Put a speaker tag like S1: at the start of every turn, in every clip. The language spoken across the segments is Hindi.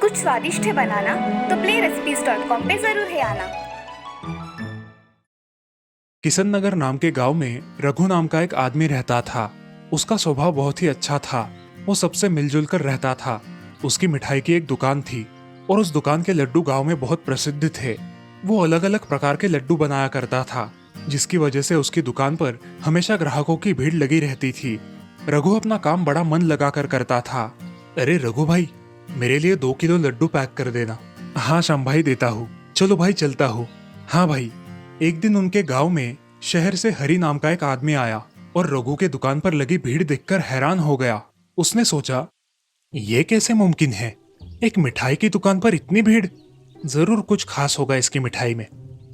S1: कुछ स्वादिष्ट है बनाना तो playrecipes.com पे जरूर है आना।
S2: किशन नगर नाम के गांव में रघु नाम का एक आदमी रहता था। उसका स्वभाव बहुत ही अच्छा था। वो सबसे मिलजुल कर रहता था। उसकी मिठाई की एक दुकान थी और उस दुकान के लड्डू गांव में बहुत प्रसिद्ध थे। वो अलग अलग प्रकार के लड्डू बनाया करता था, जिसकी वजह से उसकी दुकान पर हमेशा ग्राहकों की भीड़ लगी रहती थी। रघु अपना काम बड़ा मन लगाकर करता था। अरे रघु भाई, मेरे लिए 2 किलो लड्डू पैक कर देना। हाँ श्याम भाई, देता हूँ। चलो भाई, चलता हूँ। हाँ भाई। एक दिन उनके गांव में शहर से हरि नाम का एक आदमी आया और रघु के दुकान पर लगी भीड़ देखकर हैरान हो गया। उसने सोचा, ये कैसे मुमकिन है? एक मिठाई की दुकान पर इतनी भीड़? जरूर कुछ खास होगा इसकी मिठाई में।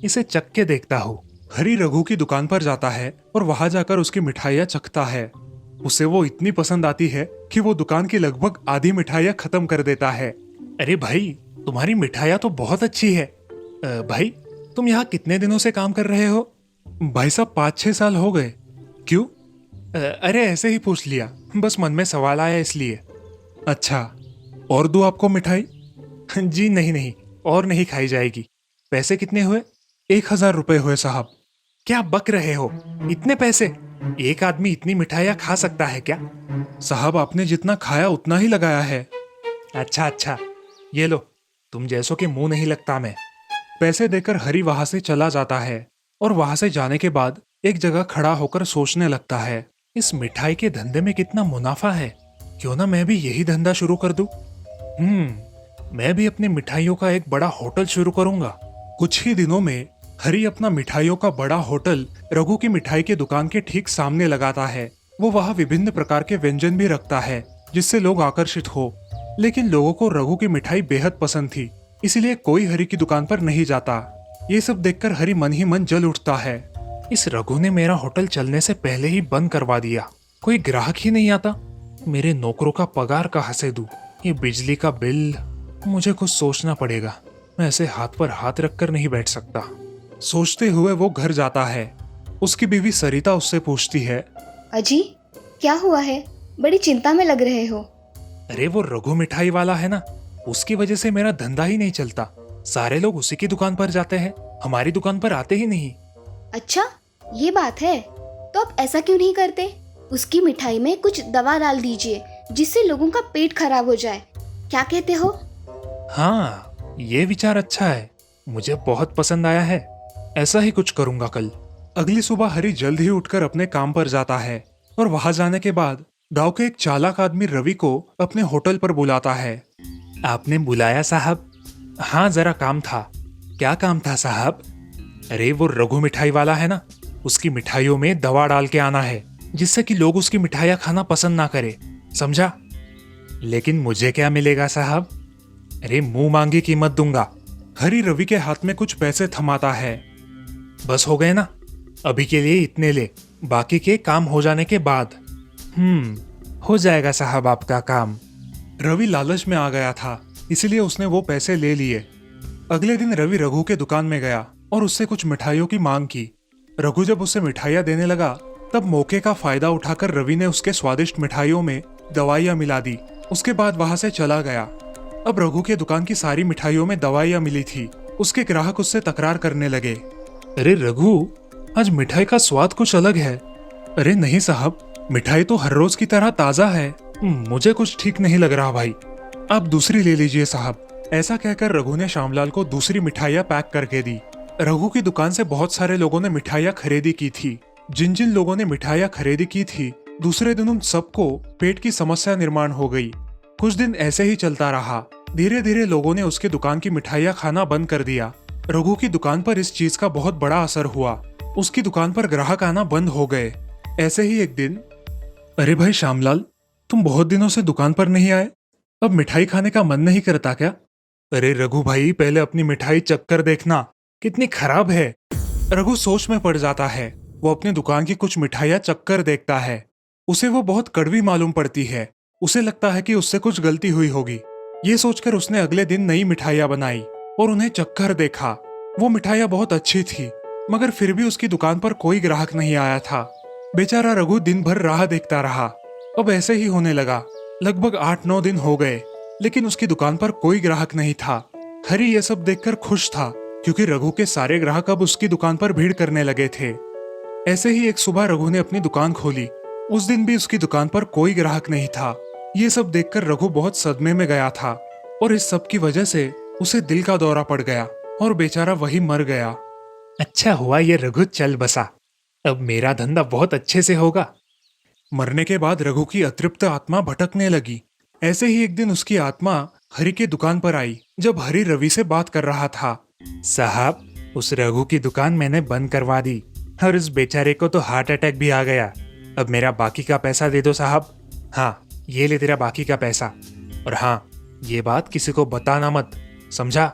S2: इसे चख के देखता हूँ। हरि रघु की दुकान पर जाता है और वहां जाकर उसकी मिठाइयाँ चखता है। उसे वो इतनी पसंद आती है कि वो दुकान की लगभग आधी मिठाइयाँ खत्म कर देता है। अरे भाई, तुम्हारी मिठाइयाँ तो बहुत अच्छी है। भाई, तुम यहाँ कितने दिनों से काम कर रहे हो? भाई साहब, 5-6 साल हो गए। क्यों? अरे ऐसे ही पूछ लिया, बस मन में सवाल आया इसलिए। अच्छा, और दूं आपको मिठाई? जी नहीं नहीं, और नहीं खाई जाएगी। पैसे कितने हुए? 1000 रुपए हुए साहब। क्या बक रहे हो? इतने पैसे? एक आदमी इतनी मिठाइयाँ खा सकता है क्या? साहब, आपने जितना खाया उतना ही लगाया है। अच्छा अच्छा, ये लो। तुम जैसों के मुंह नहीं लगता मैं। पैसे देकर हरि वहां से चला जाता है और वहां से जाने के बाद एक जगह खड़ा होकर सोचने लगता है, इस मिठाई के धंधे में कितना मुनाफा है। क्यों ना मैं भी यही धंधा शुरू कर दूं। मैं भी अपनी मिठाइयों का एक बड़ा होटल शुरू करूंगा। कुछ ही दिनों में हरि अपना मिठाइयों का बड़ा होटल रघु की मिठाई की दुकान के ठीक सामने लगाता है। वो वहाँ विभिन्न प्रकार के व्यंजन भी रखता है, जिससे लोग आकर्षित हो। लेकिन लोगों को रघु की मिठाई बेहद पसंद थी, इसलिए कोई हरि की दुकान पर नहीं जाता। ये सब देखकर हरि मन ही मन जल उठता है। इस रघु ने मेरा होटल चलने से पहले ही बंद करवा दिया। कोई ग्राहक ही नहीं आता। मेरे नौकरों का पगार कहाँ से दूं? ये बिजली का बिल। मुझे कुछ सोचना पड़ेगा। मैं ऐसे हाथ पर हाथ रखकर नहीं बैठ सकता। सोचते हुए वो घर जाता है। उसकी बीवी सरिता उससे पूछती है,
S3: अजी, क्या हुआ है? बड़ी चिंता में लग रहे हो।
S2: अरे वो रघु मिठाई वाला है ना, उसकी वजह से मेरा धंधा ही नहीं चलता। सारे लोग उसी की दुकान पर जाते हैं, हमारी दुकान पर आते ही नहीं।
S3: अच्छा, ये बात है। तो आप ऐसा क्यों नहीं करते? उसकी मिठाई में कुछ दवा डाल दीजिए, जिससे लोगों का पेट खराब हो जाए। क्या कहते हो?
S2: हाँ, ये विचार अच्छा है, मुझे बहुत पसंद आया है। ऐसा ही कुछ करूंगा कल। अगली सुबह हरि जल्द ही उठकर अपने काम पर जाता है और वहां जाने के बाद गांव के एक चालाक आदमी रवि को अपने होटल पर बुलाता है। आपने बुलाया साहब? हाँ, जरा काम था। क्या काम था साहब? अरे वो रघु मिठाई वाला है ना, उसकी मिठाइयों में दवा डाल के आना है, जिससे कि लोग उसकी मिठाइयाँ खाना पसंद ना करे, समझा? लेकिन मुझे क्या मिलेगा साहब? अरे मुंह मांगी कीमत दूंगा। हरि रवि के हाथ में कुछ पैसे थमाता है। बस हो गए ना? अभी के लिए इतने ले, बाकी के काम हो जाने के बाद। हो जाएगा साहब आपका काम। रवि लालच में आ गया था, इसलिए उसने वो पैसे ले लिए। अगले दिन रवि रघु के दुकान में गया और उससे कुछ मिठाइयों की मांग की। रघु जब उसे मिठाइयाँ देने लगा, तब मौके का फायदा उठाकर रवि ने उसके स्वादिष्ट मिठाइयों में दवाइयाँ मिला दी। उसके बाद वहां से चला गया। अब रघु के दुकान की सारी मिठाइयों में दवाइयाँ मिली थी। उसके ग्राहक उससे तकरार करने लगे। अरे रघु, आज मिठाई का स्वाद कुछ अलग है। अरे नहीं साहब, मिठाई तो हर रोज की तरह ताजा है। मुझे कुछ ठीक नहीं लग रहा भाई, आप दूसरी ले लीजिए साहब। ऐसा कहकर रघु ने श्यामलाल को दूसरी मिठाइयाँ पैक करके दी। रघु की दुकान से बहुत सारे लोगों ने मिठाइयाँ खरीदी की थी। जिन जिन लोगों ने मिठाइयाँ खरीदी की थी, दूसरे दिन उन सबको पेट की समस्या निर्माण हो गई। कुछ दिन ऐसे ही चलता रहा। धीरे धीरे लोगों ने उसकी दुकान की मिठाइयाँ खाना बंद कर दिया। रघु की दुकान पर इस चीज का बहुत बड़ा असर हुआ। उसकी दुकान पर ग्राहक आना बंद हो गए। ऐसे ही एक दिन, अरे भाई श्यामलाल, तुम बहुत दिनों से दुकान पर नहीं आए, अब मिठाई खाने का मन नहीं करता क्या? अरे रघु भाई, पहले अपनी मिठाई चख कर देखना, कितनी खराब है। रघु सोच में पड़ जाता है। वो अपनी दुकान की कुछ मिठाइयाँ चख कर देखता है। उसे वो बहुत कड़वी मालूम पड़ती है। उसे लगता है कि उससे कुछ गलती हुई होगी। ये सोचकर उसने अगले दिन नई मिठाइयाँ बनाई और उन्हें चख कर देखा। वो मिठाइयाँ बहुत अच्छी थी, मगर फिर भी उसकी दुकान पर कोई ग्राहक नहीं आया था। बेचारा रघु दिन भर राह देखता रहा। अब ऐसे ही होने लगा। लगभग 8-9 दिन हो गए, लेकिन उसकी दुकान पर कोई ग्राहक नहीं था। हरी ये सब देखकर खुश था, क्योंकि रघु के सारे ग्राहक अब उसकी दुकान पर भीड़ करने लगे थे। ऐसे ही एक सुबह रघु ने अपनी दुकान खोली। उस दिन भी उसकी दुकान पर कोई ग्राहक नहीं था। ये सब देखकर रघु बहुत सदमे में गया था, और इस सब की वजह से उसे दिल का दौरा पड़ गया और बेचारा वही मर गया। अच्छा हुआ ये रघु चल बसा, अब मेरा धंधा बहुत अच्छे से होगा। मरने के बाद रघु की अतृप्त आत्मा भटकने लगी। ऐसे ही एक दिन उसकी आत्मा हरि की दुकान पर आई, जब हरि रवि से बात कर रहा था। साहब, उस रघु की दुकान मैंने बंद करवा दी और उस बेचारे को तो हार्ट अटैक भी आ गया। अब मेरा बाकी का पैसा दे दो साहब। हाँ, ये ले तेरा बाकी का पैसा। और हाँ, ये बात किसी को बताना मत, समझा?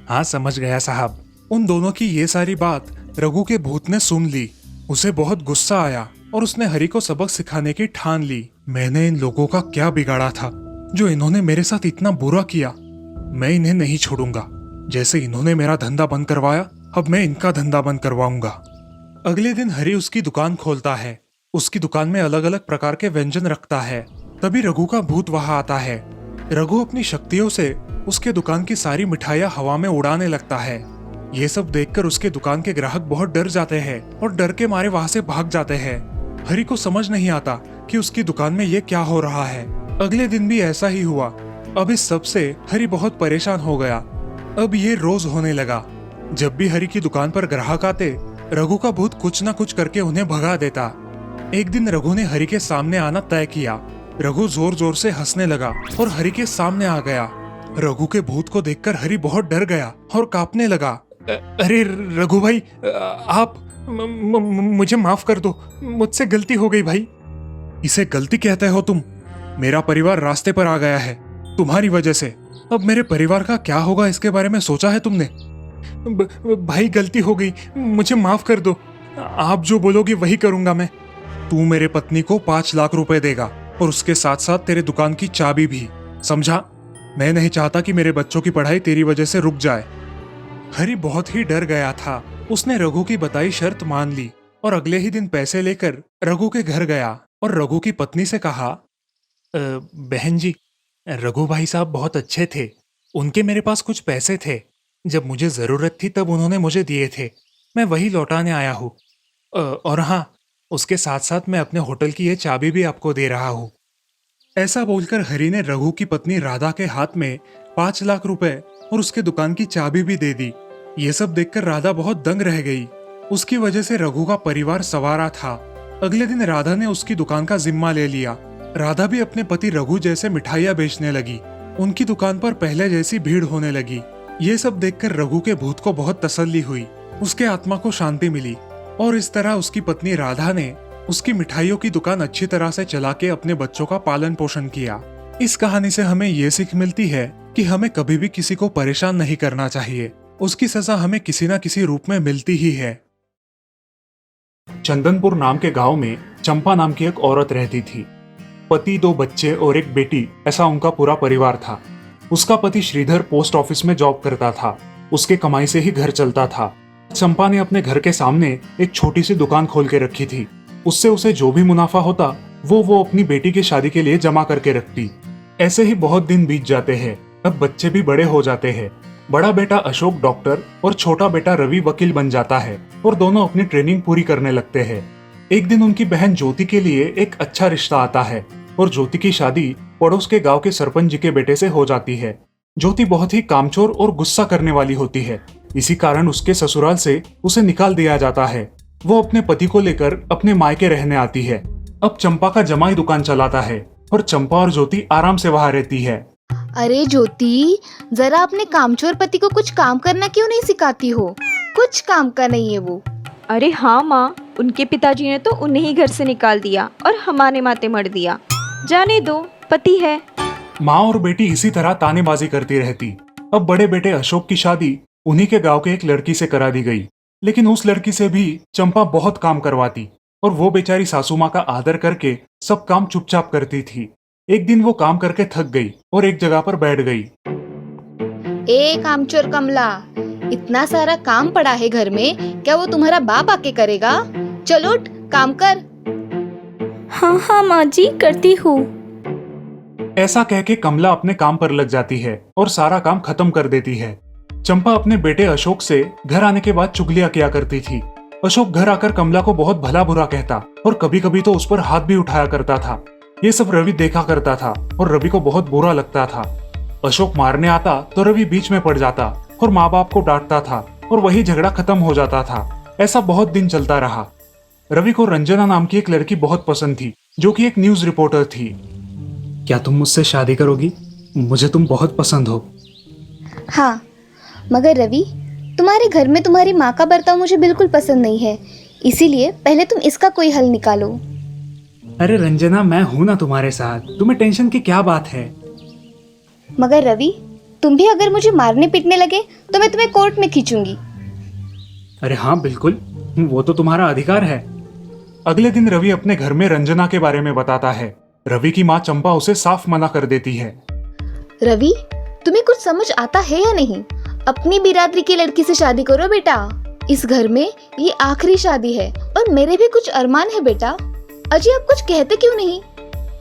S2: हाँ, समझ गया साहब। उन दोनों की ये सारी बात रघु के भूत ने सुन ली। उसे बहुत गुस्सा आया और उसने हरि को सबक सिखाने की ठान ली। मैंने इन लोगों का क्या बिगाड़ा था जो इन्होंने मेरे साथ इतना बुरा किया? मैं इन्हें नहीं छोड़ूंगा। जैसे इन्होंने मेरा धंधा बंद करवाया, अब मैं इनका धंधा बंद करवाऊंगा। अगले दिन हरि उसकी दुकान खोलता है। उसकी दुकान में अलग अलग प्रकार के व्यंजन रखता है। तभी रघु का भूत वहां आता है। रघु अपनी शक्तियों से उसके दुकान की सारी मिठाइयां हवा में उड़ाने लगता है। ये सब देखकर उसके दुकान के ग्राहक बहुत डर जाते हैं और डर के मारे वहां से भाग जाते हैं। हरि को समझ नहीं आता कि उसकी दुकान में ये क्या हो रहा है। अगले दिन भी ऐसा ही हुआ। अब इस सब से हरि बहुत परेशान हो गया। अब ये रोज होने लगा। जब भी हरि की दुकान पर ग्राहक आते, रघु का भूत कुछ न कुछ करके उन्हें भगा देता। एक दिन रघु ने हरि के सामने आना तय किया। रघु जोर जोर से हंसने लगा और हरि के सामने आ गया। रघु के भूत को देखकर हरि बहुत डर गया और कांपने लगा। अरे रघु भाई, आप मुझे माफ कर दो, मुझसे गलती हो गई भाई। इसे गलती कहते हो तुम? मेरा परिवार रास्ते पर आ गया है तुम्हारी वजह से। अब मेरे परिवार का क्या होगा, इसके बारे में सोचा है तुमने? भाई गलती हो गई, मुझे माफ कर दो। आप जो बोलोगे वही करूंगा मैं। तू मेरे पत्नी को 5 लाख रुपए देगा और उसके साथ साथ तेरे दुकान की चाबी भी, समझा? मैं नहीं चाहता कि मेरे बच्चों की पढ़ाई तेरी वजह से रुक जाए। हरि बहुत ही डर गया था। उसने रघु की बताई शर्त मान ली और अगले ही दिन पैसे लेकर रघु के घर गया और रघु की पत्नी से कहा, बहन जी, रघु भाई साहब बहुत अच्छे थे। उनके मेरे पास कुछ पैसे थे। जब मुझे जरूरत थी तब उन्होंने मुझे दिए थे। मैं वही लौटाने आया हूँ। और हाँ, उसके साथ साथ मैं अपने होटल की ये चाबी भी आपको दे रहा हूँ। ऐसा बोलकर हरि ने रघु की पत्नी राधा के हाथ में 5 लाख रुपए और उसके दुकान की चाबी भी दे दी। ये सब देखकर राधा बहुत दंग रह गई। उसकी वजह से रघु का परिवार संवारा था। अगले दिन राधा ने उसकी दुकान का जिम्मा ले लिया। राधा भी अपने पति रघु जैसे मिठाइयाँ बेचने लगी। उनकी दुकान पर पहले जैसी भीड़ होने लगी। ये सब देखकर रघु के भूत को बहुत तसल्ली हुई। उसके आत्मा को शांति मिली और इस तरह उसकी पत्नी राधा ने उसकी मिठाइयों की दुकान अच्छी तरह से चला के अपने बच्चों का पालन पोषण किया। इस कहानी से हमें ये सीख मिलती है कि हमें कभी भी किसी को परेशान नहीं करना चाहिए। उसकी सजा हमें किसी न किसी रूप में मिलती ही है। चंदनपुर नाम के गांव में चंपा नाम की एक औरत रहती थी। पति, 2 बच्चे और एक बेटी, ऐसा उनका पूरा परिवार था। उसका पति श्रीधर पोस्ट ऑफिस में जॉब करता था। उसके कमाई से ही घर चलता था। चंपा ने अपने घर के सामने एक छोटी सी दुकान खोल के रखी थी। उससे उसे जो भी मुनाफा होता वो अपनी बेटी की शादी के लिए जमा करके रखती। ऐसे ही बहुत दिन बीत जाते हैं। अब बच्चे भी बड़े हो जाते हैं। बड़ा बेटा अशोक डॉक्टर और छोटा बेटा रवि वकील बन जाता है और दोनों अपनी ट्रेनिंग पूरी करने लगते हैं। एक दिन उनकी बहन ज्योति के लिए एक अच्छा रिश्ता आता है और ज्योति की शादी पड़ोस के गांव के सरपंच जी के बेटे से हो जाती है। ज्योति बहुत ही कामचोर और गुस्सा करने वाली होती है। इसी कारण उसके ससुराल से उसे निकाल दिया जाता है। वो अपने पति को लेकर अपने मायके रहने आती है। अब चंपा का जमाई दुकान चलाता है और चंपा और ज्योति आराम से वहां रहती है।
S3: अरे ज्योति, जरा अपने कामचोर पति को कुछ काम करना क्यों नहीं सिखाती हो? कुछ काम का नहीं है वो।
S4: अरे हाँ माँ, उनके पिताजी ने तो उन्हें ही घर से निकाल दिया और हमारे माथे मर दिया। जाने दो, पति है।
S2: माँ और बेटी इसी तरह तानेबाजी करती रहती। अब बड़े बेटे अशोक की शादी उन्हीं के गांव के एक लड़की से करा दी गई। लेकिन उस लड़की से भी चंपा बहुत काम करवाती और वो बेचारी सासू माँ का आदर करके सब काम चुपचाप करती थी। एक दिन वो काम करके थक गई और एक जगह पर बैठ गई।
S3: ए कामचोर कमला, इतना सारा काम पड़ा है घर में, क्या वो तुम्हारा बाप आके करेगा? चलो उठ, काम कर।
S5: हाँ हाँ माँ जी, करती हूँ।
S2: ऐसा कह के कमला अपने काम पर लग जाती है और सारा काम खत्म कर देती है। चंपा अपने बेटे अशोक से घर आने के बाद चुगलियां किया करती थी। अशोक घर आकर कमला को बहुत भला बुरा कहता और कभी कभी तो उस पर हाथ भी उठाया करता था। ये सब रवि देखा करता था और रवि को बहुत बुरा लगता था। अशोक मारने आता तो रवि बीच में पड़ जाता और माँ बाप को डांटता था और वही झगड़ा खत्म हो जाता था। ऐसा बहुत दिन चलता रहा। रवि को रंजना नाम की एक लड़की बहुत पसंद थी, जो कि एक न्यूज रिपोर्टर थी। क्या तुम मुझसे शादी करोगी? मुझे तुम बहुत पसंद हो।
S3: हाँ, मगर रवि, तुम्हारे घर में तुम्हारी माँ का बर्ताव मुझे बिल्कुल पसंद नहीं है, इसीलिए पहले तुम इसका कोई हल निकालो।
S2: अरे रंजना, मैं हूं ना तुम्हारे साथ, तुम्हें टेंशन की क्या बात है?
S3: मगर रवि, तुम भी अगर मुझे मारने पीटने लगे तो मैं तुम्हें कोर्ट में खींचूंगी।
S2: अरे हाँ बिल्कुल, वो तो तुम्हारा अधिकार है। अगले दिन रवि अपने घर में रंजना के बारे में बताता है। रवि की माँ चंपा उसे साफ मना कर देती है।
S3: रवि, तुम्हें कुछ समझ आता है या नहीं? अपनी बिरादरी की लड़की से शादी करो बेटा। इस घर में ये आखिरी शादी है और मेरे भी कुछ अरमान है बेटा। अजी, आप कुछ कहते क्यों नहीं?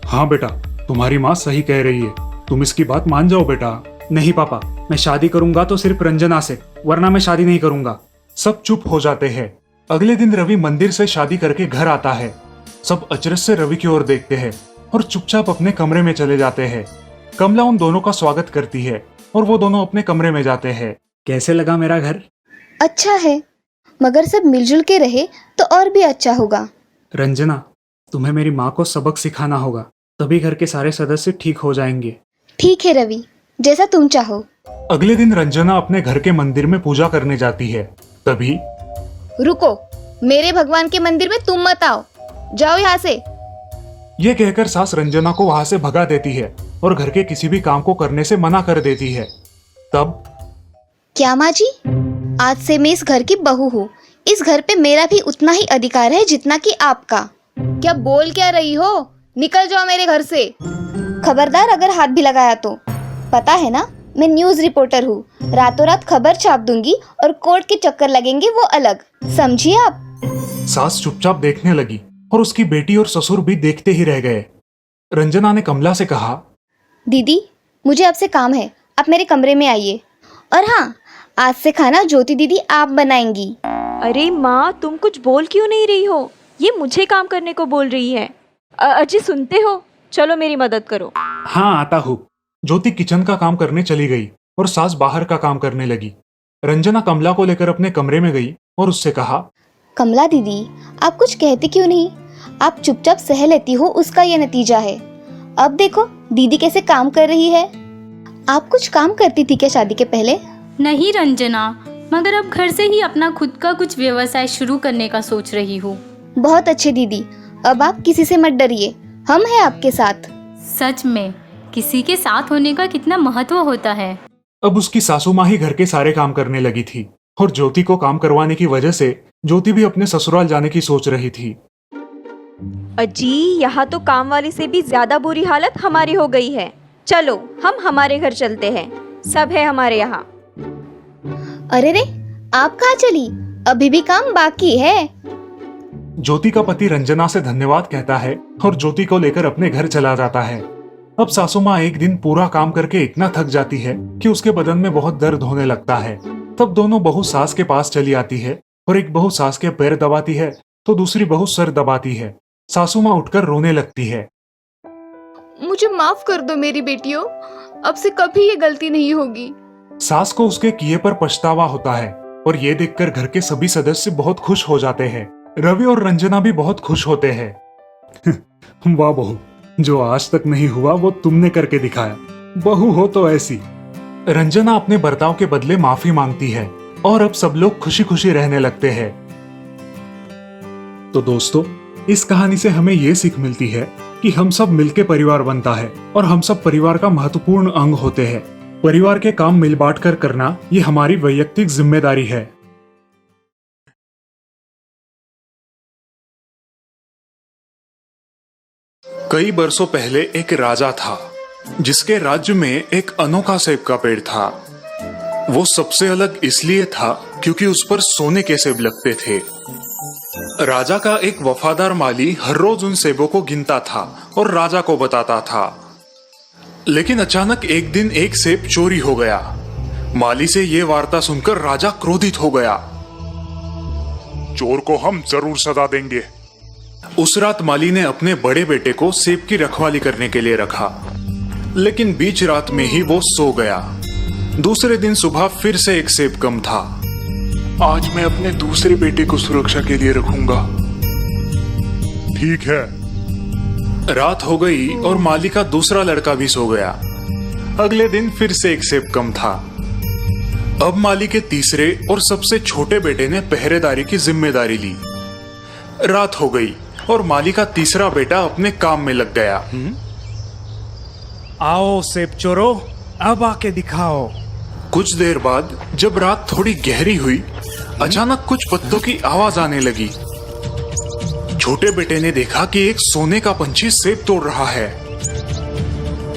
S2: हाँ बेटा, तुम्हारी माँ सही कह रही है, तुम इसकी बात मान जाओ बेटा। नहीं पापा, मैं शादी करूंगा तो सिर्फ रंजना से, वरना मैं शादी नहीं करूंगा। सब चुप हो जाते हैं। अगले दिन रवि मंदिर से शादी करके घर आता है। सब अचरज से रवि की ओर देखते हैं और चुपचाप अपने कमरे में चले जाते हैं। कमला उन दोनों का स्वागत करती है और वो दोनों अपने कमरे में जाते हैं। कैसे लगा मेरा घर?
S3: अच्छा है, मगर सब मिलजुल के रहे तो और भी अच्छा होगा।
S2: रंजना, तुम्हें मेरी माँ को सबक सिखाना होगा, तभी घर के सारे सदस्य ठीक हो जाएंगे।
S3: ठीक है रवि, जैसा तुम चाहो।
S2: अगले दिन रंजना अपने घर के मंदिर में पूजा करने जाती है। तभी
S3: रुको, मेरे भगवान के मंदिर में तुम मत आओ, जाओ यहाँ से।
S2: ये कहकर सास रंजना को वहां से भगा देती है और घर के किसी भी काम को करने से मना कर देती है। तब
S3: क्या माँ जी, आज से मैं इस घर की बहू हूँ। इस घर पे मेरा भी उतना ही अधिकार है जितना कि आपका। क्या बोल क्या रही हो? निकल जाओ मेरे घर से। खबरदार अगर हाथ भी लगाया तो। पता है ना, मैं न्यूज रिपोर्टर हूँ। रातों रात खबर छाप दूंगी और कोर्ट के चक्कर लगेंगे वो अलग, समझिए आप।
S2: सास चुपचाप देखने लगी और उसकी बेटी और ससुर भी देखते ही रह गए। रंजना ने कमला से कहा,
S3: दीदी, मुझे आपसे काम है, आप मेरे कमरे में आइए। और हाँ, आज से खाना ज्योति दीदी आप बनाएंगी।
S4: अरे माँ, तुम कुछ बोल क्यों नहीं रही हो? ये मुझे काम करने को बोल रही है। अजी, सुनते हो? चलो मेरी मदद करो।
S2: हाँ आता हूँ। ज्योति किचन का काम करने चली गई और सास बाहर का काम करने लगी। रंजना कमला को लेकर अपने कमरे में गई और उससे कहा,
S3: कमला दीदी, आप कुछ कहते क्यों नहीं? आप चुपचाप सह लेती हो, उसका ये नतीजा है। अब देखो दीदी कैसे काम कर रही है। आप कुछ काम करती थी क्या शादी के पहले?
S5: नहीं रंजना, मगर अब घर से ही अपना खुद का कुछ व्यवसाय शुरू करने का सोच रही हूँ।
S3: बहुत अच्छे दीदी, अब आप किसी से मत डरिए, हम हैं आपके साथ।
S5: सच में किसी के साथ होने का कितना महत्व होता है।
S2: अब उसकी सासू माँ ही घर के सारे काम करने लगी थी और ज्योति को काम करवाने की वजह से ज्योति भी अपने ससुराल जाने की सोच रही थी।
S4: अजी, यहाँ तो काम वाली से भी ज्यादा बुरी हालत हमारी हो गई है। चलो हम हमारे घर चलते हैं, सब है हमारे यहाँ।
S3: अरे रे, आप कहाँ चली? अभी भी काम बाकी है।
S2: ज्योति का पति रंजना से धन्यवाद कहता है और ज्योति को लेकर अपने घर चला जाता है। अब सासू माँ एक दिन पूरा काम करके इतना थक जाती है कि उसके बदन में बहुत दर्द होने लगता है। तब दोनों बहू सास के पास चली आती है और एक बहू सास के पैर दबाती है तो दूसरी बहू सर दबाती है। सासू माँ उठकर रोने लगती है।
S3: मुझे माफ कर दो मेरी बेटियों, अब से कभी ये गलती नहीं होगी।
S2: सास को उसके किए पर पछतावा होता है और ये देखकर घर के सभी सदस्य बहुत खुश हो जाते हैं। रवि और रंजना भी बहुत खुश होते हैं। वाह बहू, जो आज तक नहीं हुआ वो तुमने करके दिखाया। बहू हो तो ऐसी। रंजना अपने बर्ताव के बदले माफी मांगती है और अब सब लोग खुशी खुशी रहने लगते हैं। तो दोस्तों, इस कहानी से हमें ये सीख मिलती है कि हम सब मिलके परिवार बनता है और हम सब परिवार का महत्वपूर्ण अंग होते हैं। परिवार के काम मिल बांट कर करना ये हमारी वैयक्तिक जिम्मेदारी है। कई बरसों पहले एक राजा था जिसके राज्य में एक अनोखा सेब का पेड़ था। वो सबसे अलग इसलिए था क्योंकि उस पर सोने के सेब लगते थे। राजा का एक वफादार माली हर रोज उन सेबों को गिनता था और राजा को बताता था। लेकिन अचानक एक दिन एक सेब चोरी हो गया। माली से ये वार्ता सुनकर राजा क्रोधित हो गया।
S6: चोर को हम जरूर सजा देंगे।
S2: उस रात माली ने अपने बड़े बेटे को सेब की रखवाली करने के लिए रखा, लेकिन बीच रात में ही वो सो गया। दूसरे दिन सुबह फिर से एक सेब कम था।
S6: आज मैं अपने दूसरे बेटे को सुरक्षा के लिए रखूंगा। ठीक है।
S2: रात हो गई और माली का दूसरा लड़का भी सो गया। अगले दिन फिर से एक सेब कम था। अब माली के तीसरे और सबसे छोटे बेटे ने पहरेदारी की जिम्मेदारी ली। रात हो गई और माली का तीसरा बेटा अपने काम में लग गया।
S7: आओ सेब चोरो, अब आके दिखाओ।
S2: कुछ देर बाद जब रात थोड़ी गहरी हुई, अचानक कुछ पत्तों की आवाज आने लगी। छोटे बेटे ने देखा कि एक सोने का पंछी सेब तोड़ रहा है।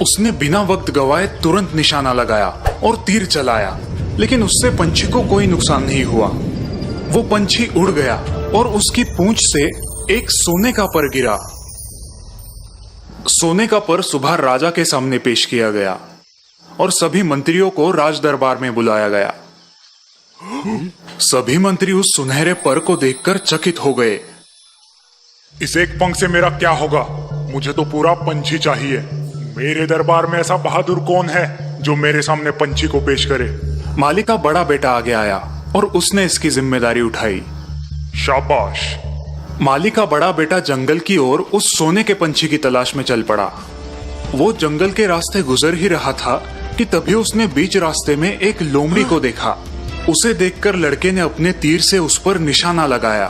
S2: उसने बिना वक्त गवाए तुरंत निशाना लगाया और तीर चलाया, लेकिन उससे पंछी को कोई नुकसान नहीं हुआ। वो पंछी उड़ गया और उसकी पूंछ से एक सोने का पर गिरा। सोने का पर सुबह राजा के सामने पेश किया गया और सभी मंत्रियों को राज दरबार में बुलाया गया। सभी मंत्री उस सुनहरे पर को देखकर चकित हो गए।
S6: इस एक पंख से मेरा क्या होगा? मुझे तो पूरा पंछी चाहिए। मेरे दरबार में ऐसा बहादुर कौन है जो मेरे सामने पंछी को पेश करे?
S2: माली का बड़ा बेटा आगे आया और उसने इसकी जिम्मेदारी उठाई।
S6: शाबाश।
S2: माली का बड़ा बेटा जंगल की ओर उस सोने के पंछी की तलाश में चल पड़ा। वो जंगल के रास्ते गुजर ही रहा था कि तभी उसने बीच रास्ते में एक लोमड़ी को देखा। उसे देखकर लड़के ने अपने तीर से उस पर निशाना लगाया।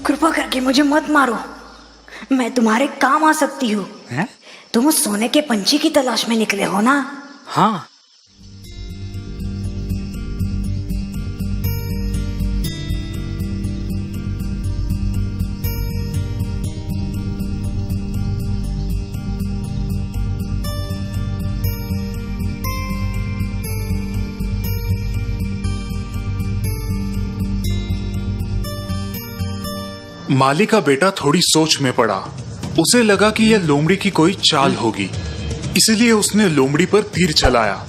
S8: कृपा करके मुझे मत मारो, मैं तुम्हारे काम आ सकती हूँ। तुम उस सोने के पंछी की तलाश में निकले हो ना?
S7: हाँ।
S2: माली का बेटा थोड़ी सोच में पड़ा। उसे लगा कि यह लोमड़ी की कोई चाल होगी, इसलिए उसने लोमड़ी पर तीर चलाया,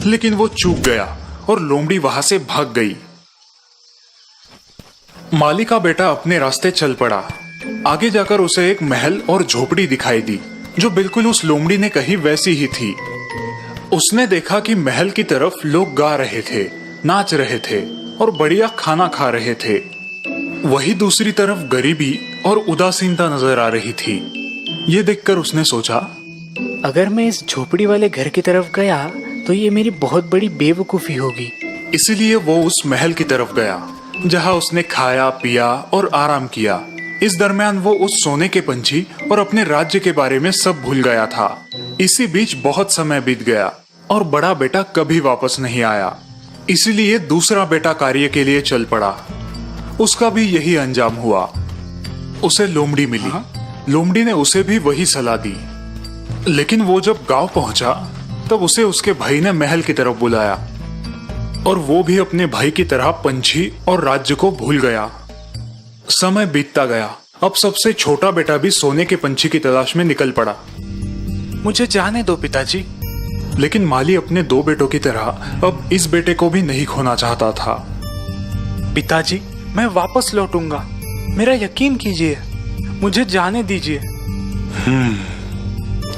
S2: लेकिन वो चूक गया और लोमड़ी वहां से भाग गई। माली का बेटा अपने रास्ते चल पड़ा। आगे जाकर उसे एक महल और झोपड़ी दिखाई दी, जो बिल्कुल उस लोमड़ी ने कही वैसी ही थी। उसने देखा कि महल की तरफ लोग गा रहे थे, नाच रहे थे और बढ़िया खाना खा रहे थे। वही दूसरी तरफ गरीबी और उदासीनता नजर आ रही थी। ये देखकर उसने सोचा,
S7: अगर मैं इस झोपड़ी वाले घर की तरफ गया तो ये मेरी बहुत बड़ी बेवकूफी होगी।
S2: इसलिए वो उस महल की तरफ गया, जहां उसने खाया पिया और आराम किया। इस दरमियान वो उस सोने के पंछी और अपने राज्य के बारे में सब भूल गया था। इसी बीच बहुत समय बीत गया और बड़ा बेटा कभी वापस नहीं आया। इसीलिए दूसरा बेटा कार्य के लिए चल पड़ा। उसका भी यही अंजाम हुआ। उसे लोमड़ी मिली। लोमड़ी ने उसे भी वही सलाह दी, लेकिन वो जब गांव पहुंचा तब उसे उसके भाई ने महल की तरफ बुलाया और वो भी अपने भाई की तरह पंछी और राज्य को भूल गया। समय बीतता गया। अब सबसे छोटा बेटा भी सोने के पंछी की तलाश में निकल पड़ा।
S7: मुझे जाने दो पिताजी।
S2: लेकिन माली अपने दो बेटों की तरह अब इस बेटे को भी नहीं खोना चाहता था।
S7: पिताजी, मैं वापस लौटूंगा, मेरा यकीन कीजिए, मुझे जाने दीजिए।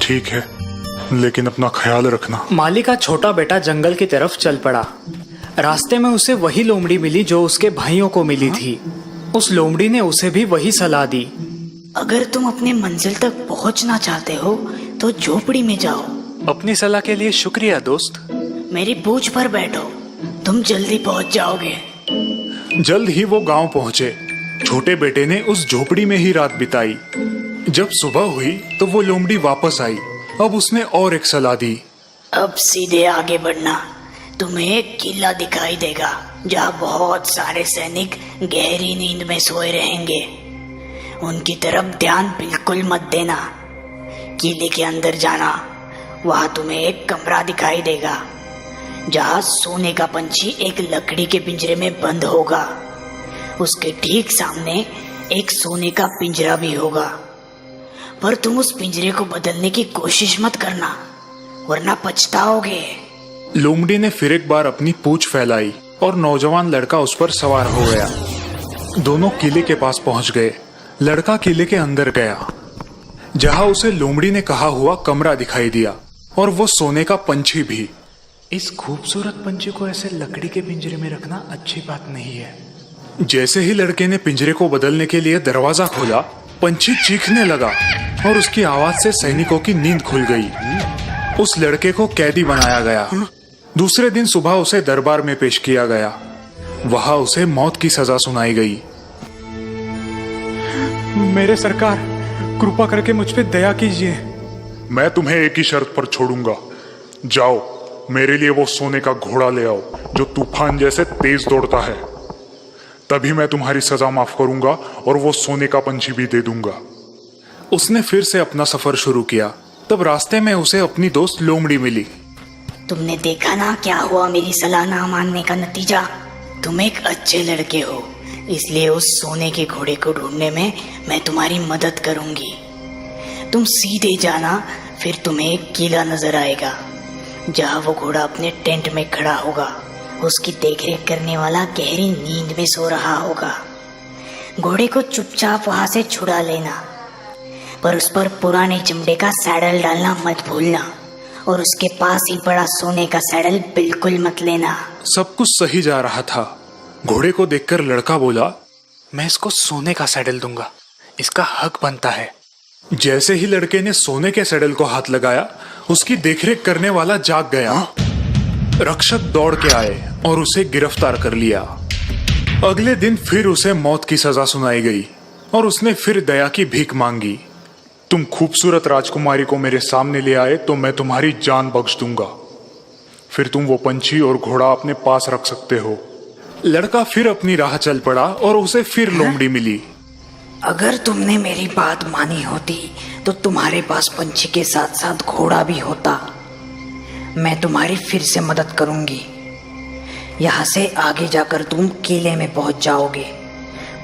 S6: ठीक है, लेकिन अपना ख्याल रखना।
S7: माली का छोटा बेटा जंगल की तरफ चल पड़ा। रास्ते में उसे वही लोमड़ी मिली जो उसके भाइयों को मिली थी। उस लोमड़ी ने उसे भी वही सलाह दी।
S8: अगर तुम अपने मंजिल तक पहुंचना चाहते हो तो झोपड़ी में जाओ।
S7: अपनी सलाह के लिए शुक्रिया दोस्त।
S8: मेरी पूंछ पर बैठो, तुम जल्दी पहुंच जाओगे।
S2: जल्द ही वो गांव पहुंचे। छोटे बेटे ने उस झोपड़ी में ही रात बिताई। जब सुबह हुई तो वो लोमड़ी वापस आई। अब उसने और एक सलाह दी।
S8: अब सीधे आगे बढ़ना, तुम्हें एक किला दिखाई देगा जहाँ बहुत सारे सैनिक गहरी नींद में सोए रहेंगे। उनकी तरफ ध्यान बिल्कुल मत देना। किले के अंदर जाना, वहाँ तुम्हें एक कमरा दिखाई देगा जहाँ सोने का पंछी एक लकड़ी के पिंजरे में बंद होगा। उसके ठीक सामने एक सोने का पिंजरा भी होगा, पर तुम उस पिंजरे को बदलने की कोशिश मत करना, वरना पछताओगे।
S2: लोमड़ी ने फिर एक बार अपनी पूंछ फैलाई और नौजवान लड़का उस पर सवार हो गया। दोनों किले के पास पहुंच गए। लड़का किले के अंदर गया, जहां उसे लोमड़ी ने कहा हुआ कमरा दिखाई दिया और वो सोने का पंछी भी।
S7: इस खूबसूरत पंछी को ऐसे लकड़ी के पिंजरे में रखना अच्छी बात नहीं है।
S2: जैसे ही लड़के ने पिंजरे को बदलने के लिए दरवाजा खोला, पंछी चीखने लगा और उसकी आवाज से सैनिकों की नींद खुल गई। उस लड़के को कैदी बनाया गया। दूसरे दिन सुबह उसे दरबार में पेश किया गया। वहां उसे मौत की सजा सुनाई गई।
S7: मेरे सरकार, कृपा करके मुझ पे दया कीजिए।
S6: मैं तुम्हें एक ही शर्त पर छोड़ूंगा। जाओ, मेरे लिए वो सोने का घोड़ा ले आओ जो तूफान जैसे तेज दौड़ता है। तभी मैं तुम्हारी सजा माफ करूंगा और वो सोने का पंछी भी दे दूंगा।
S2: उसने फिर से अपना सफर शुरू किया। तब रास्ते में उसे अपनी दोस्त लोमड़ी मिली।
S8: तुमने देखा ना क्या हुआ मेरी सलाह ना मानने का नतीजा। तुम एक अच्छे लड़के हो, इसलिए उस सोने के घोड़े को ढूंढने में मैं तुम्हारी मदद करूंगी। तुम सीधे जाना, फिर तुम्हें एक किला नजर आएगा जहाँ वो घोड़ा अपने टेंट में खड़ा होगा। उसकी देखरेख करने वाला गहरी नींद में सो रहा होगा। घोड़े को चुपचाप वहां से छुड़ा लेना, पर उस पर पुराने चमड़े का सैडल डालना मत भूलना, और उसके पास ही पड़ा सोने का सैडल बिल्कुल मत लेना।
S2: सब कुछ सही जा रहा था। घोड़े को देखकर लड़का बोला,
S7: मैं इसको सोने का सैडल दूंगा, इसका हक बनता है।
S2: जैसे ही लड़के ने सोने के सैडल को हाथ लगाया, उसकी देखरेख करने वाला जाग गया। रक्षक दौड़ के आए और उसे गिरफ्तार कर लिया। अगले दिन फिर उसे मौत की सजा सुनाई गई और उसने फिर दया की भीख मांगी।
S6: तुम खूबसूरत राजकुमारी को मेरे सामने ले आए तो मैं तुम्हारी जान बख्श दूंगा। फिर तुम वो पंछी और घोड़ा अपने पास रख सकते हो।
S2: लड़का फिर अपनी राह चल पड़ा और उसे फिर लोमड़ी मिली।
S8: अगर तुमने मेरी बात मानी होती तो तुम्हारे पास पंछी के साथ साथ घोड़ा भी होता। मैं तुम्हारी फिर से मदद करूंगी। यहाँ से आगे जाकर तुम किले में पहुंच जाओगे।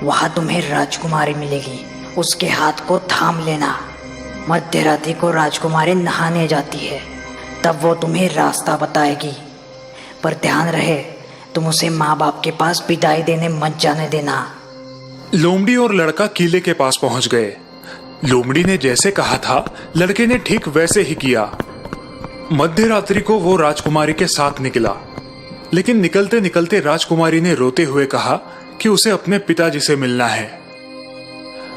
S8: वहां तुम्हें राजकुमारी मिलेगी, उसके हाथ को थाम लेना। मध्य रात्रि को राजकुमारी नहाने जाती है, तब वो तुम्हें रास्ता बताएगी, पर ध्यान रहे तुम उसे माँ बाप के पास विदाई देने मत जाने देना।
S2: लोमड़ी और लड़का किले के पास पहुंच गए। लोमड़ी ने जैसे कहा था, लड़के ने ठीक वैसे ही किया। मध्य रात्रि को वो राजकुमारी के साथ निकला, लेकिन निकलते निकलते राजकुमारी ने रोते हुए कहा कि उसे अपने पिताजी से मिलना है।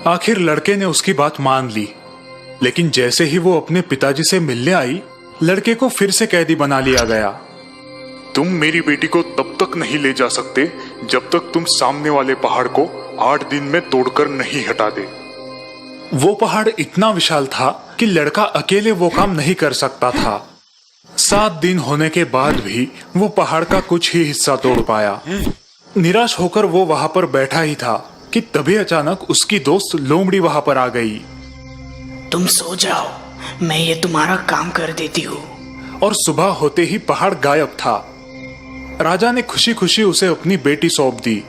S2: आखिर लड़के ने उसकी बात मान ली, लेकिन जैसे ही वो अपने पिताजी से मिलने आई, लड़के को फिर से कैदी बना लिया गया।
S6: तुम मेरी बेटी को तब तक नहीं ले जा सकते जब तक तुम सामने वाले पहाड़ को 8 दिन में तोड़कर नहीं हटा दे।
S2: वो पहाड़ इतना विशाल था कि लड़का अकेले वो काम नहीं कर सकता था। 7 दिन होने के बाद भी वो पहाड़ का कुछ ही हिस्सा तोड़ पाया। निराश होकर वो वहां पर बैठा ही था कि तभी अचानक उसकी दोस्त लोमड़ी वहां पर आ गई।
S8: तुम सो जाओ, मैं ये तुम्हारा काम कर देती हूँ।
S2: और सुबह होते ही पहाड़ गायब था। राजा ने खुशी खुशी उसे अपनी बेटी सौंप दी।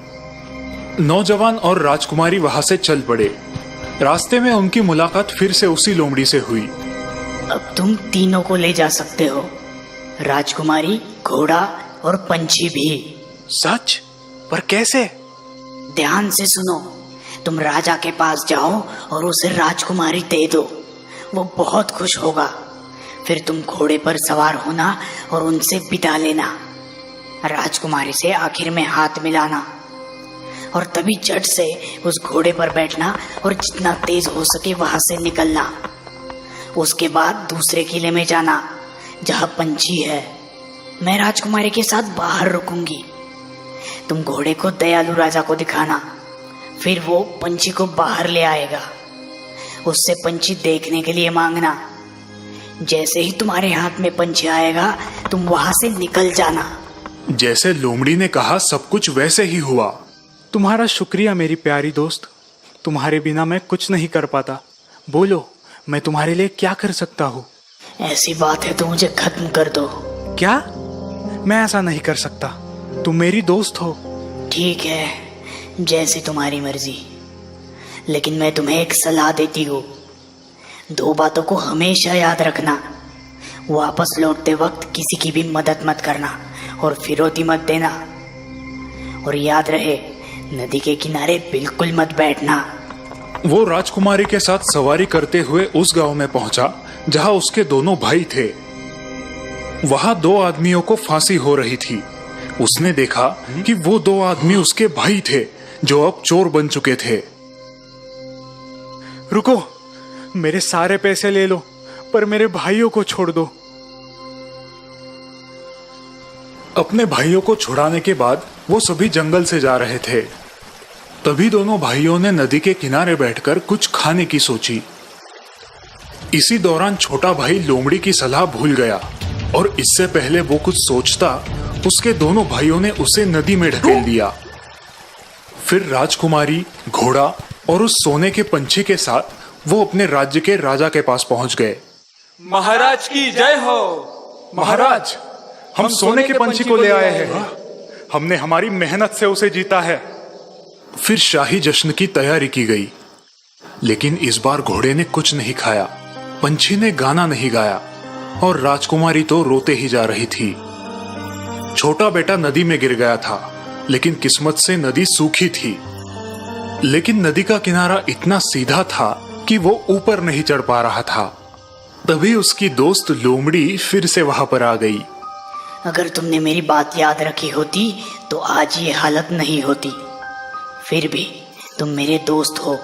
S2: नौजवान और राजकुमारी वहां से चल पड़े। रास्ते में उनकी मुलाकात फिर से उसी लोमड़ी से हुई।
S8: अब तुम तीनों को ले जा सकते हो, राजकुमारी, घोड़ा और पंछी भी।
S7: सच? पर कैसे?
S8: ध्यान से सुनो। तुम राजा के पास जाओ और उसे राजकुमारी दे दो, वो बहुत खुश होगा। फिर तुम घोड़े पर सवार होना और उनसे विदा लेना। राजकुमारी से आखिर में हाथ मिलाना और तभी झट से उस घोड़े पर बैठना और जितना तेज हो सके वहां से निकलना। उसके बाद दूसरे किले में जाना जहाँ पंछी है। मैं राजकुमारी के साथ बाहर रुकूंगी। तुम घोड़े को दयालु राजा को दिखाना, फिर वो पंछी को बाहर ले आएगा। उससे पंछी देखने के लिए मांगना। जैसे ही तुम्हारे हाथ में पंछी आएगा, तुम वहां से निकल जाना।
S2: जैसे लोमड़ी ने कहा, सब कुछ वैसे ही हुआ।
S7: तुम्हारा शुक्रिया मेरी प्यारी दोस्त। तुम्हारे बिना मैं कुछ नहीं कर पाता। बोलो, मैं तुम्हारे लिए क्या कर सकता हूँ?
S8: ऐसी बात है तो मुझे खत्म कर दो।
S7: क्या? मैं ऐसा नहीं कर सकता। तुम मेरी दोस्त हो।
S8: ठीक है, जैसी तुम्हारी मर्जी। लेकिन मैं तुम्हें एक सलाह देती हूँ, 2 बातों को हमेशा याद रखना। वापस लौटते वक्त किसी की भी मदद मत करना और फिरौती मत देना। और याद रहे, नदी के किनारे बिल्कुल मत बैठना।
S2: वो राजकुमारी के साथ सवारी करते हुए उस गांव में पहुंचा जहां उसके दोनों भाई थे। वहां 2 आदमियों को फांसी हो रही थी। उसने देखा कि वो 2 आदमी उसके भाई थे जो अब चोर बन चुके थे।
S7: रुको, मेरे सारे पैसे ले लो, पर मेरे भाइयों को छोड़ दो।
S2: अपने भाइयों को छुड़ाने के बाद वो सभी जंगल से जा रहे थे। तभी दोनों भाइयों ने नदी के किनारे बैठकर कुछ खाने की सोची। इसी दौरान छोटा भाई लोमड़ी की सलाह भूल गया और इससे पहले वो कुछ सोचता, उसके दोनों भाइयों ने उसे नदी में ढकेल दिया। फिर राजकुमारी, घोड़ा और उस सोने के पंछी के साथ वो अपने राज्य के राजा के पास पहुंच गए।
S9: महाराज की जय हो।
S2: महाराज, हम सोने के पंछी को ले आए हैं। हमने हमारी मेहनत से उसे जीता है। फिर शाही जश्न की तैयारी की गई, लेकिन इस बार घोड़े ने कुछ नहीं खाया, पंछी ने गाना नहीं गाया और राजकुमारी तो रोते ही जा रही थी। छोटा बेटा नदी में गिर गया था, लेकिन किस्मत से नदी सूखी थी। लेकिन नदी का किनारा इतना सीधा था कि वो ऊपर नहीं चढ़ पा रहा था। तभी उसकी दोस्त लोमड़ी फिर से वहां पर आ गई।
S8: अगर तुमने मेरी बात याद रखी होती तो आज ये हालत नहीं होती। फिर भी तुम मेरे दोस्त हो,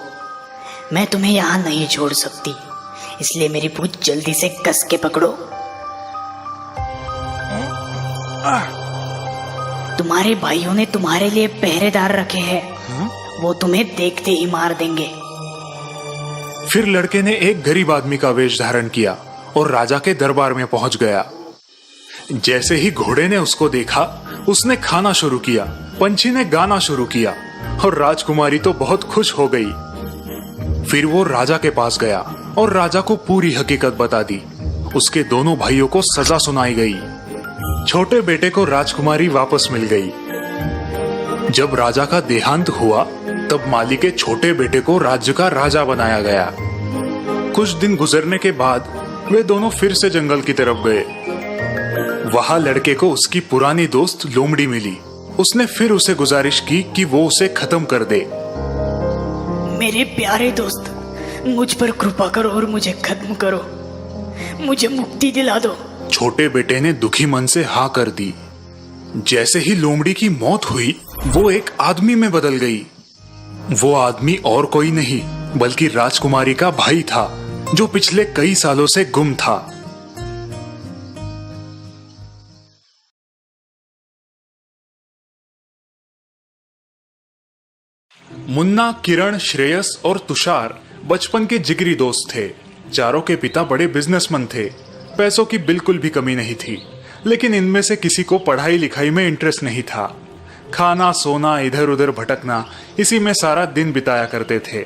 S8: मैं तुम्हें यहाँ नहीं छोड़ सकती, इसलिए मेरी पूंछ जल्दी से कस के पकड़ो। तुम्हारे भाइयों ने तुम्हारे लिए पहरेदार रखे हैं, वो तुम्हें देखते ही मार देंगे।
S2: फिर लड़के ने एक गरीब आदमी का वेश धारण किया और राजा के दरबार में पहुंच गया। जैसे ही घोड़े ने उसको देखा, उसने खाना शुरू किया, पंछी ने गाना शुरू किया और राजकुमारी तो बहुत खुश हो गई। फिर वो राजा के पास गया और राजा को पूरी हकीकत बता दी। उसके दोनों भाइयों को सजा सुनाई गई। छोटे बेटे को राजकुमारी वापस मिल गई। जब राजा का देहांत हुआ, तब माली के छोटे बेटे को राज्य का राजा बनाया गया। कुछ दिन गुजरने के बाद वे दोनों फिर से जंगल की तरफ गए। वहां लड़के को उसकी पुरानी दोस्त लोमड़ी मिली। उसने फिर उसे गुजारिश की कि वो उसे खत्म कर दे।
S8: मेरे प्यारे दोस्त, मुझ पर कृपा करो और मुझे खत्म करो, मुझे मुक्ति दिला दो।
S2: छोटे बेटे ने दुखी मन से हाँ कर दी। जैसे ही लोमड़ी की मौत हुई, वो एक आदमी में बदल गई। वो आदमी और कोई नहीं बल्कि राजकुमारी का भाई था, जो पिछले कई सालों से गुम था। मुन्ना, किरण, श्रेयस और तुषार बचपन के जिगरी दोस्त थे। चारों के पिता बड़े बिजनेसमैन थे। पैसों की बिल्कुल भी कमी नहीं थी, लेकिन इनमें से किसी को पढ़ाई लिखाई में इंटरेस्ट नहीं था। खाना, सोना, इधर उधर भटकना, इसी में सारा दिन बिताया करते थे।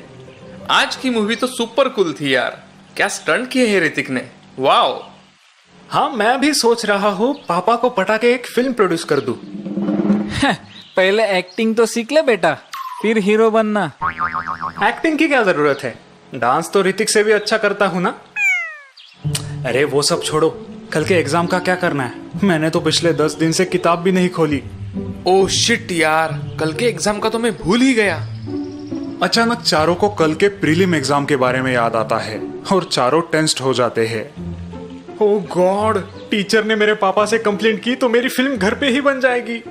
S9: आज की मूवी तो सुपर कूल थी यार। क्या स्टंट किए हैं ऋतिक ने, वाओ।
S7: हाँ, मैं भी सोच रहा हूँ पापा को पटा के एक फिल्म प्रोड्यूस कर दूं।
S10: पहले एक्टिंग तो सीख ले बेटा, फिर हीरो बनना।
S7: एक्टिंग की क्या जरूरत है, डांस तो ऋतिक से भी अच्छा करता हूँ ना। अरे वो सब छोड़ो, कल के एग्जाम का क्या करना है? मैंने तो पिछले 10 दिन से किताब भी नहीं खोली।
S9: ओह शिट यार, कल के एग्जाम का तो मैं भूल ही गया।
S2: अचानक चारों को कल के प्रीलिम एग्जाम के बारे में याद आता है और चारों टेंस्ड हो जाते हैं।
S7: ओह गॉड, टीचर ने मेरे पापा से कंप्लेंट की तो मेरी फिल्म घर पे ही बन जाएगी।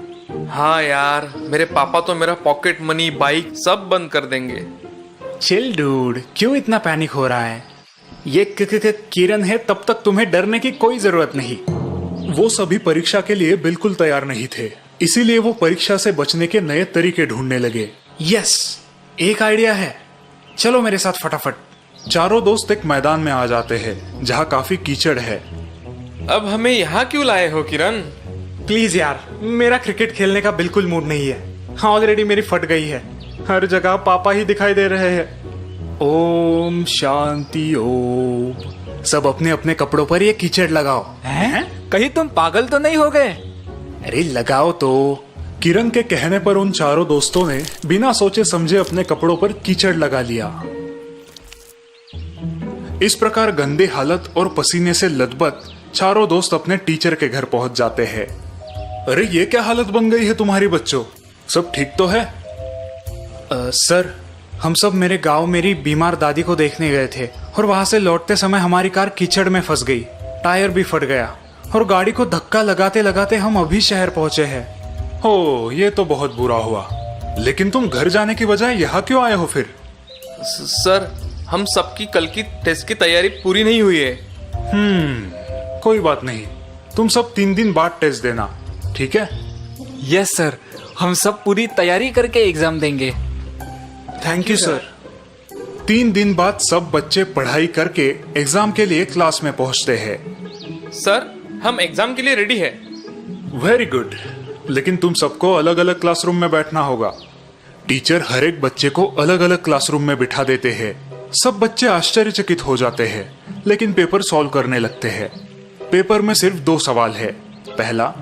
S9: हाँ यार, मेरे पापा तो मेरा पॉकेट मनी, बाइक सब बंद कर देंगे।
S7: चिल डूड, क्यों इतना पैनिक हो रहा है? ये किरण है, तब तक तुम्हें डरने की कोई जरूरत नहीं।
S2: वो सभी परीक्षा के लिए बिल्कुल तैयार नहीं थे, इसीलिए वो परीक्षा से बचने के नए तरीके ढूंढने लगे।
S7: यस, एक आइडिया है, चलो मेरे साथ फटाफट।
S2: चारों दोस्त एक मैदान में आ जाते हैं जहाँ काफी कीचड़ है।
S9: अब हमें यहाँ क्यों लाए हो किरण?
S7: प्लीज यार, मेरा क्रिकेट खेलने का बिल्कुल मूड नहीं है। हाँ, ऑलरेडी मेरी फट गई है। हर जगह पापा ही दिखाई दे रहे हैं।
S2: ओम शांति ओम। सब अपने अपने कपड़ों पर ये कीचड़ लगाओ।
S10: हैं? कहीं तुम पागल तो नहीं हो गए?
S2: अरे लगाओ तो, किरण के कहने पर उन चारों दोस्तों ने बिना सोचे समझे अपने कपड़ों पर कीचड़ लगा लिया। इस प्रकार गंदे हालत और पसीने से लथपथ चारों दोस्त अपने टीचर के घर पहुंच जाते हैं। अरे ये क्या हालत बन गई है तुम्हारी बच्चों, सब ठीक तो है?
S7: सर, हम सब मेरे गांव मेरी बीमार दादी को देखने गए थे और वहां से लौटते समय हमारी कार कीचड़ में फंस गई, टायर भी फट गया और गाड़ी को धक्का लगाते लगाते हम अभी शहर पहुंचे हैं।
S2: हो, ये तो बहुत बुरा हुआ। लेकिन तुम घर जाने की बजाय यहाँ क्यों आए हो फिर?
S9: सर, हम सबकी कल की टेस्ट की तैयारी पूरी नहीं हुई है।
S2: कोई बात नहीं, तुम सब 3 दिन बाद टेस्ट देना, ठीक है?
S10: यस सर, हम सब पूरी तैयारी करके एग्जाम देंगे।
S7: Thank you sir.
S2: 3 दिन बाद सब बच्चे पढ़ाई करके एग्जाम के लिए क्लास में पहुंचते हैं।
S9: सर, हम एग्जाम के लिए रेडी है।
S2: वेरी गुड, लेकिन तुम सबको अलग अलग क्लासरूम में बैठना होगा। टीचर हर एक बच्चे को अलग अलग क्लासरूम में बिठा देते हैं। सब बच्चे आश्चर्यचकित हो जाते हैं, लेकिन पेपर सॉल्व करने लगते हैं। पेपर में सिर्फ 2 सवाल है। पहला,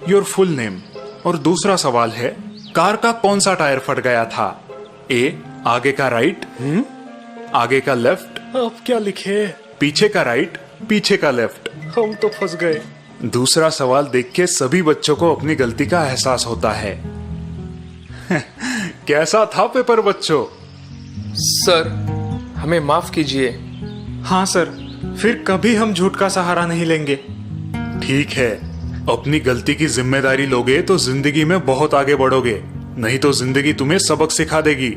S2: योर फुल नेम, और दूसरा सवाल है, कार का कौन सा टायर फट गया था? ए, आगे का राइट, आगे का लेफ्ट।
S7: अब क्या लिखे?
S2: पीछे का राइट, पीछे का लेफ्ट।
S7: हम तो फंस गए।
S2: दूसरा सवाल देख के सभी बच्चों को अपनी गलती का एहसास होता है। कैसा था पेपर बच्चों?
S9: सर, हमें माफ कीजिए।
S7: हाँ सर, फिर कभी हम झूठ का सहारा नहीं लेंगे।
S2: ठीक है, अपनी गलती की जिम्मेदारी लोगे तो जिंदगी में बहुत आगे बढ़ोगे, नहीं तो जिंदगी तुम्हें सबक सिखा देगी।